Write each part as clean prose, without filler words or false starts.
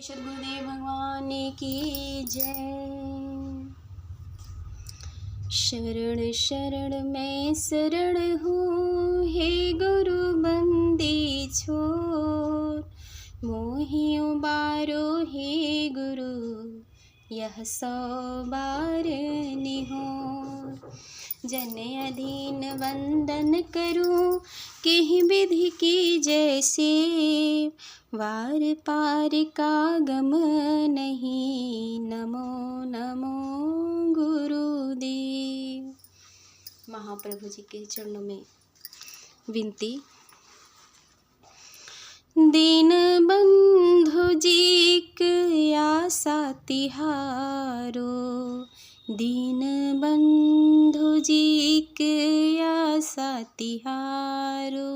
सद्गुरुदेव भगवान की जय। शरण शरण मैं शरण हूँ, हे गुरु बंदी छोर। मोहियों बारो हे गुरु, यह 100 बार निहोर। जन अधीन वंदन करूँ, कहीं विधि की जैसे। वार पार का गम नहीं, नमो नमो गुरुदेव। महाप्रभु जी के चरणों में विनती। दीन बंधु जी की आशा तिहारो, दीन बंधु जी की आशा तिहारो।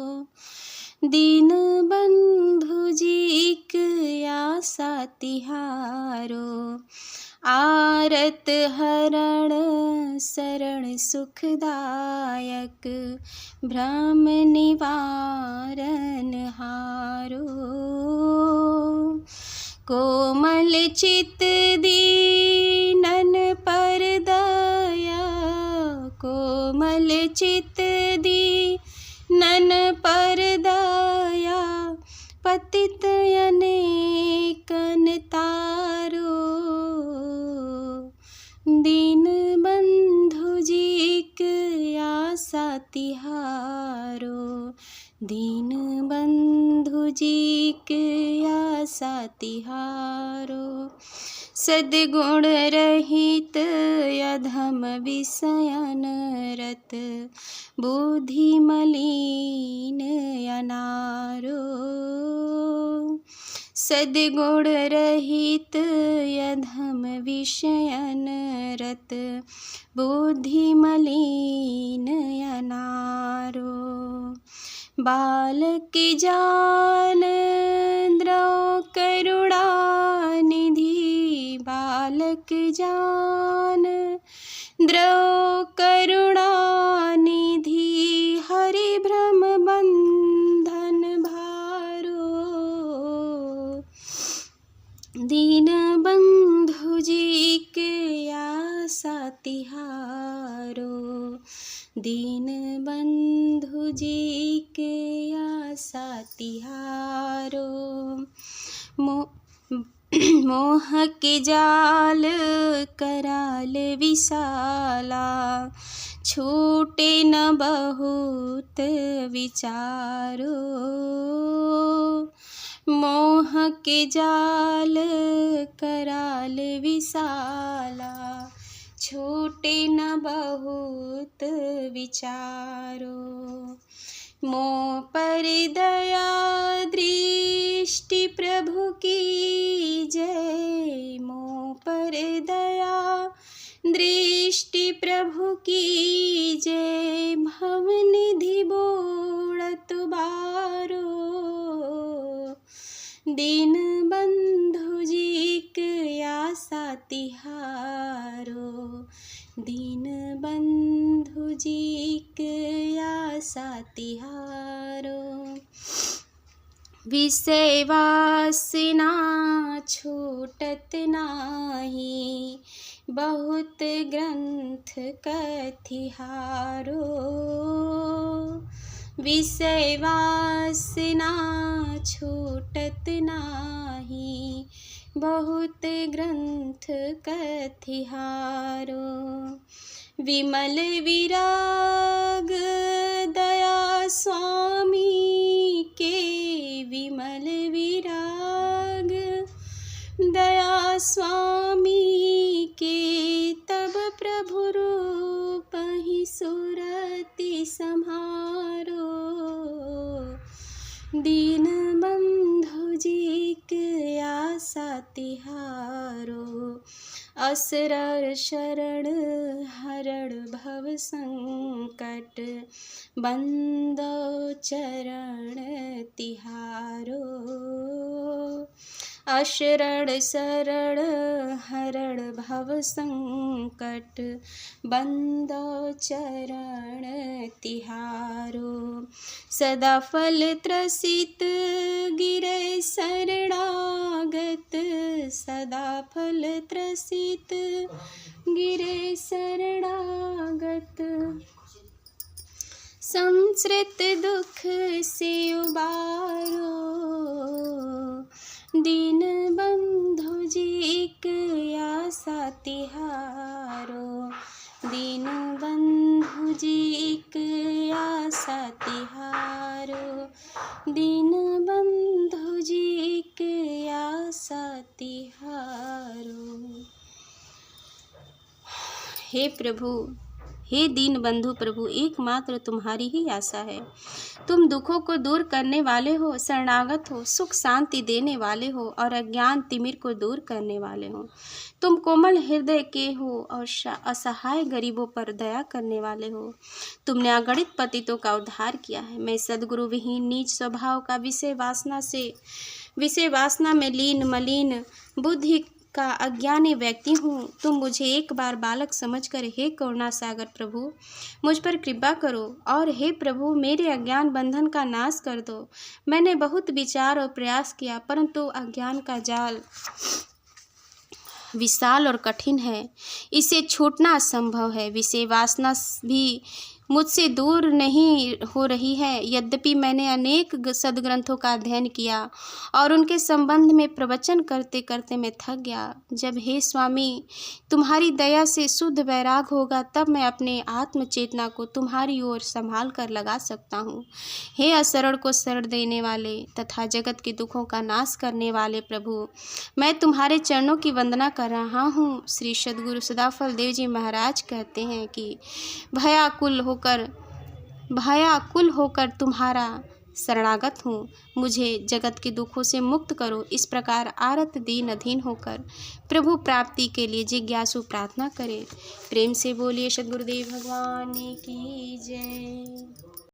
दीन बंधु जी की आशा तिहारो। आरत हरण शरण सुखदायक, भ्रम निवारण हारो। कोमल चित दीनन पर दया, कोमल चित दीनन पर दया। पतित अनेकन तारो, दीन बंधु जी की आशा तिहारो। दीन बंधु जी की आशा तिहारो। सद्गुण रहित अधम विषयन रत, बुद्धि मलिन अनारो। सद्गुण रहित अधम विषयन रत, बुद्धि मलिन अनारो। बालक जान द्रव करुणा निधि, बालक जान द्रव करुणा निधि। हरि भ्रम बंधन भारो, दीन बंधु जी के आशा तिहारो। दीन बंधु जी के आशा तिहारो। मोह के जाल कराल विशाला, छूटे न बहुत विचारो। मोह के जाल कराल विशाला, छूटे न बहुत विचारो। मोह पर दया दृष्टि प्रभु की जय, मोह पर दया दृष्टि प्रभु की जय। भवनिधि बोलत बारो, दीन बंधु जी की आशा तिहारो। दीन बंधु जी की आशा तिहारो। विषय वासना छूटत नाही, बहुत ग्रंथ कथिहारो। विषय वासना छूटत नाही, बहुत ग्रंथ कथिहारो। विमल विराग दया स्वामी के, विमल विराग दया स्वामी के। तब प्रभु रूप ही सुरति सम्हारो, दीन बंधु जी की आशा तिहारो। असरर शरण हरण भव संकट, बंदो चरण तिहारो। अशरण शरण हरण भव संकट, बंदो चरण तिहारो। सदा फल त्रसित गिरे शरणागत, सदा फल त्रसित, गिरे शरणागत। संसृत दुख से उबारो, दीन बंधु जी एक आशा तिहारो। दीन बंधु जी एक आशा तिहारो। दीन बंधु जी एक आशा तिहारो। हे प्रभु, हे दीन बंधु प्रभु, एकमात्र तुम्हारी ही आशा है। तुम दुखों को दूर करने वाले हो, शरणागत हो, सुख शांति देने वाले हो और अज्ञान तिमिर को दूर करने वाले हो। तुम कोमल हृदय के हो और असहाय गरीबों पर दया करने वाले हो। तुमने अगणित पतितों का उद्धार किया है। मैं सद्गुरु विहीन नीच स्वभाव का विषय वासना में लीन मलिन बुद्धि का अज्ञानी व्यक्ति हूँ। तुम मुझे एक बार बालक समझकर हे करुणा सागर प्रभु मुझ पर कृपा करो और हे प्रभु मेरे अज्ञान बंधन का नाश कर दो। मैंने बहुत विचार और प्रयास किया, परंतु अज्ञान का जाल विशाल और कठिन है, इसे छूटना असंभव है। विषय वासना भी मुझसे दूर नहीं हो रही है। यद्यपि मैंने अनेक सदग्रंथों का अध्ययन किया और उनके संबंध में प्रवचन करते करते मैं थक गया। जब हे स्वामी तुम्हारी दया से शुद्ध वैराग होगा, तब मैं अपने आत्म चेतना को तुम्हारी ओर संभाल कर लगा सकता हूँ। हे असरण को शरण देने वाले तथा जगत के दुखों का नाश करने वाले प्रभु, मैं तुम्हारे चरणों की वंदना कर रहा हूँ। श्री सद्गुरु सदाफल देव जी महाराज कहते हैं कि भयाकुल होकर तुम्हारा शरणागत हूँ, मुझे जगत के दुखों से मुक्त करो। इस प्रकार आरत दीन अधीन होकर प्रभु प्राप्ति के लिए जिज्ञासु प्रार्थना करें। प्रेम से बोलिए सद्गुरुदेव भगवान की जय।